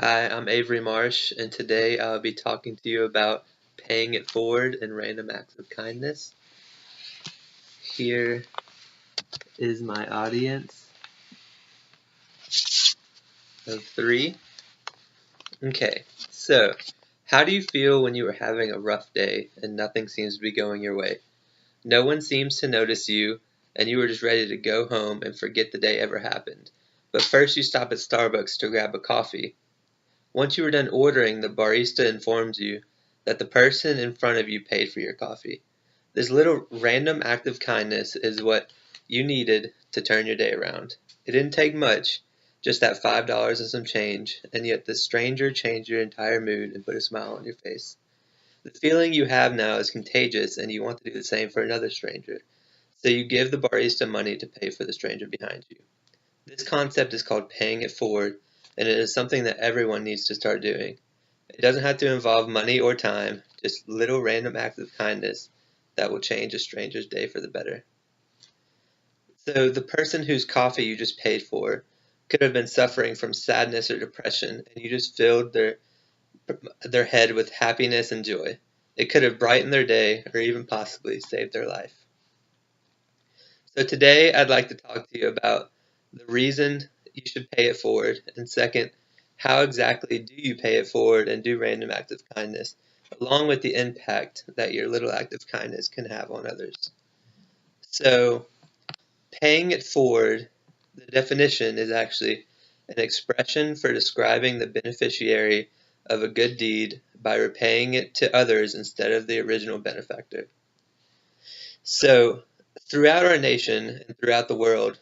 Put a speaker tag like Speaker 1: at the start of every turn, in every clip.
Speaker 1: Hi, I'm Avery Marsh, and today I'll be talking to you about paying it forward and random acts of kindness. Here is my audience of three. Okay, so how do you feel when you are having a rough day and nothing seems to be going your way? No one seems to notice you, and you are just ready to go home and forget the day ever happened. But first, you stop at Starbucks to grab a coffee. Once you are done ordering, the barista informs you that the person in front of you paid for your coffee. This little random act of kindness is what you needed to turn your day around. It didn't take much, just that $5 and some change, and yet the stranger changed your entire mood and put a smile on your face. The feeling you have now is contagious, and you want to do the same for another stranger. So you give the barista money to pay for the stranger behind you. This concept is called paying it forward, and it is something that everyone needs to start doing. It doesn't have to involve money or time, just little random acts of kindness that will change a stranger's day for the better. So the person whose coffee you just paid for could have been suffering from sadness or depression, and you just filled their head with happiness and joy. It could have brightened their day or even possibly saved their life. So today I'd like to talk to you about the reason you should pay it forward, and second, how exactly do you pay it forward and do random acts of kindness, along with the impact that your little act of kindness can have on others. So paying it forward, the definition is actually an expression for describing the beneficiary of a good deed by repaying it to others instead of the original benefactor. So throughout our nation and throughout the world,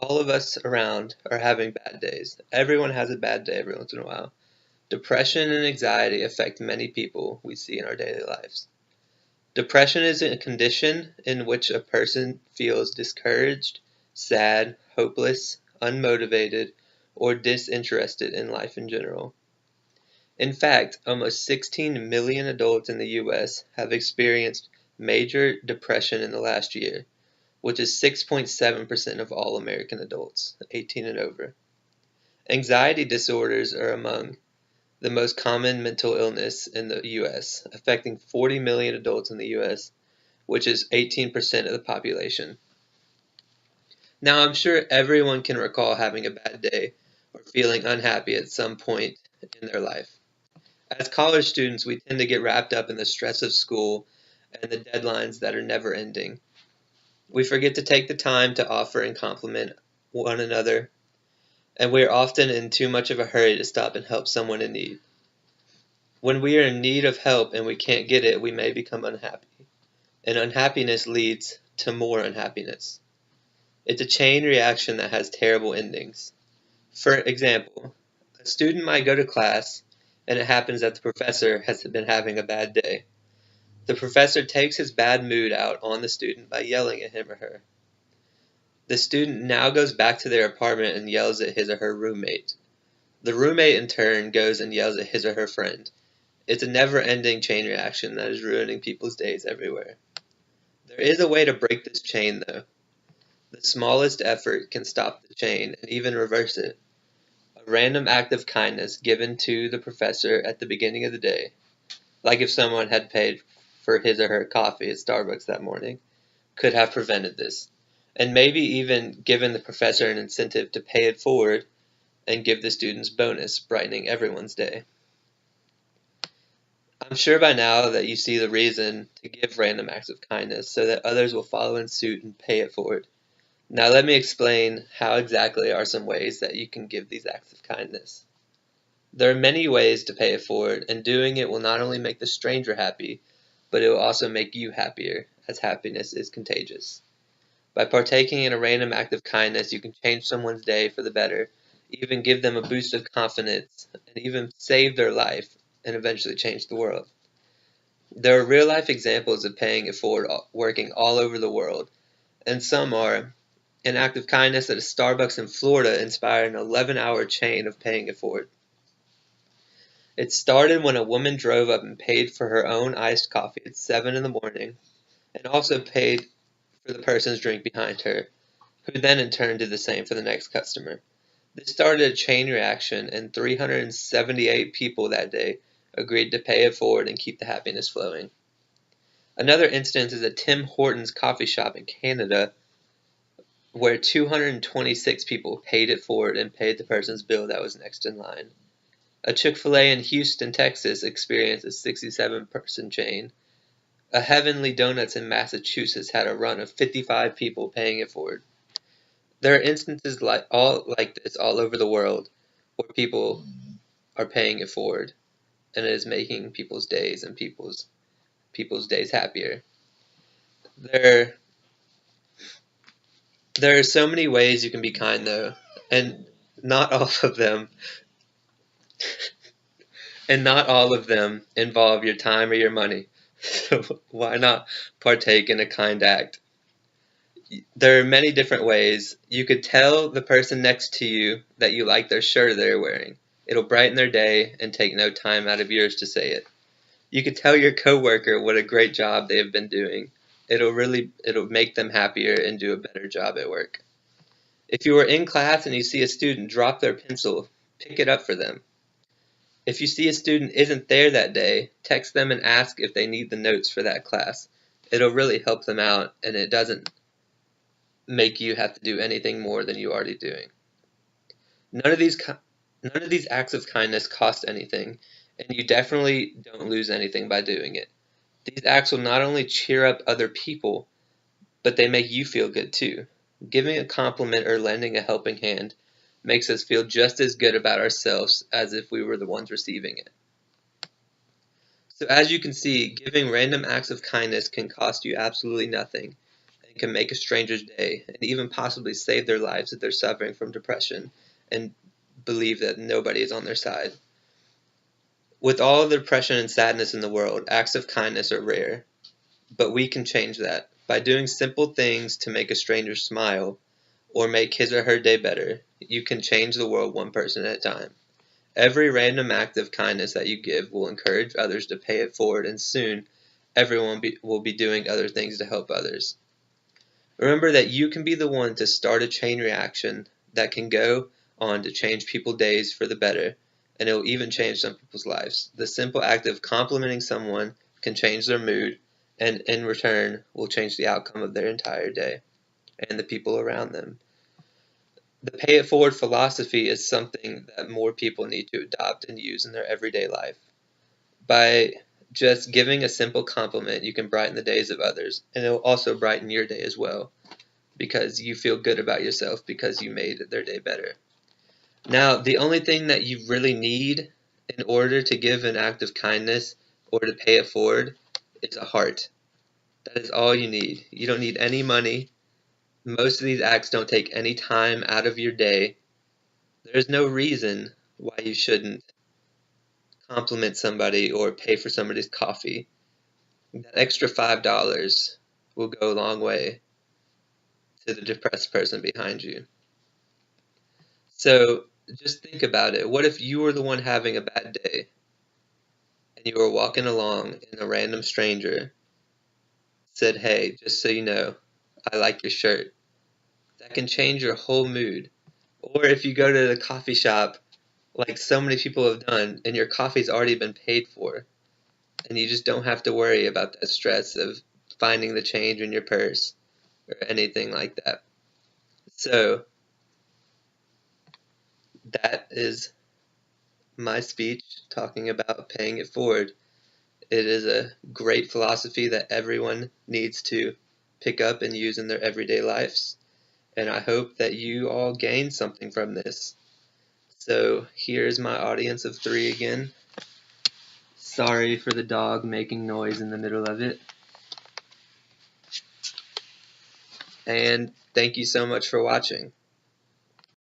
Speaker 1: all of us around are having bad days. Everyone has a bad day every once in a while. Depression and anxiety affect many people we see in our daily lives. Depression is a condition in which a person feels discouraged, sad, hopeless, unmotivated, or disinterested in life in general. In fact, almost 16 million adults in the U.S. have experienced major depression in the last year, which is 6.7% of all American adults, 18 and over. Anxiety disorders are among the most common mental illness in the U.S., affecting 40 million adults in the U.S., which is 18% of the population. Now, I'm sure everyone can recall having a bad day or feeling unhappy at some point in their life. As college students, we tend to get wrapped up in the stress of school and the deadlines that are never ending. We forget to take the time to offer and compliment one another, and we are often in too much of a hurry to stop and help someone in need. When we are in need of help and we can't get it, we may become unhappy, and unhappiness leads to more unhappiness. It's a chain reaction that has terrible endings. For example, a student might go to class, and it happens that the professor has been having a bad day. The professor takes his bad mood out on the student by yelling at him or her. The student now goes back to their apartment and yells at his or her roommate. The roommate in turn goes and yells at his or her friend. It's a never-ending chain reaction that is ruining people's days everywhere. There is a way to break this chain, though. The smallest effort can stop the chain and even reverse it. A random act of kindness given to the professor at the beginning of the day, like if someone had paid for his or her coffee at Starbucks that morning, could have prevented this, and maybe even given the professor an incentive to pay it forward and give the students bonus, brightening everyone's day. I'm sure by now that you see the reason to give random acts of kindness so that others will follow in suit and pay it forward. Now let me explain how exactly are some ways that you can give these acts of kindness. There are many ways to pay it forward, and doing it will not only make the stranger happy, but it will also make you happier, as happiness is contagious. By partaking in a random act of kindness, you can change someone's day for the better, even give them a boost of confidence, and even save their life and eventually change the world. There are real-life examples of paying it forward working all over the world, and some are an act of kindness at a Starbucks in Florida inspired an 11-hour chain of paying it forward. It started when a woman drove up and paid for her own iced coffee at 7 in the morning, and also paid for the person's drink behind her, who then in turn did the same for the next customer. This started a chain reaction, and 378 people that day agreed to pay it forward and keep the happiness flowing. Another instance is at Tim Hortons coffee shop in Canada, where 226 people paid it forward and paid the person's bill that was next in line. A Chick-fil-A in Houston, Texas experienced a 67-person chain. A Heavenly Donuts in Massachusetts had a run of 55 people paying it forward. There are instances like this all over the world where people are paying it forward, and it is making people's days and people's days happier. There are so many ways you can be kind, though, and not all of them involve your time or your money. So why not partake in a kind act? There are many different ways. You could tell the person next to you that you like their shirt they're wearing. It'll brighten their day and take no time out of yours to say it. You could tell your coworker what a great job they have been doing. It'll make them happier and do a better job at work. If you are in class and you see a student drop their pencil, pick it up for them. If you see a student isn't there that day, text them and ask if they need the notes for that class. It'll really help them out, and it doesn't make you have to do anything more than you're already doing. None of these acts of kindness cost anything, and you definitely don't lose anything by doing it. These acts will not only cheer up other people, but they make you feel good too. Giving a compliment or lending a helping hand makes us feel just as good about ourselves as if we were the ones receiving it. So as you can see, giving random acts of kindness can cost you absolutely nothing, and can make a stranger's day, and even possibly save their lives if they're suffering from depression and believe that nobody is on their side. With all the depression and sadness in the world, acts of kindness are rare, but we can change that. By doing simple things to make a stranger smile or make his or her day better, you can change the world one person at a time. Every random act of kindness that you give will encourage others to pay it forward, and soon everyone will be doing other things to help others. Remember that you can be the one to start a chain reaction that can go on to change people's days for the better, and it will even change some people's lives. The simple act of complimenting someone can change their mood, and in return will change the outcome of their entire day and the people around them. The pay it forward philosophy is something that more people need to adopt and use in their everyday life. By just giving a simple compliment, you can brighten the days of others, and it will also brighten your day as well, because you feel good about yourself because you made their day better. Now, the only thing that you really need in order to give an act of kindness or to pay it forward is a heart. That is all you need. You don't need any money. Most of these acts don't take any time out of your day. There's no reason why you shouldn't compliment somebody or pay for somebody's coffee. That extra $5 will go a long way to the depressed person behind you. So just think about it. What if you were the one having a bad day and you were walking along and a random stranger said, "Hey, just so you know, I like your shirt." That can change your whole mood. Or if you go to the coffee shop, like so many people have done, and your coffee's already been paid for, and you just don't have to worry about that stress of finding the change in your purse or anything like that. So that is my speech talking about paying it forward. It is a great philosophy that everyone needs to pick up and use in their everyday lives. And I hope that you all gain something from this. So here's my audience of 3 again. Sorry for the dog making noise in the middle of it. And thank you so much for watching.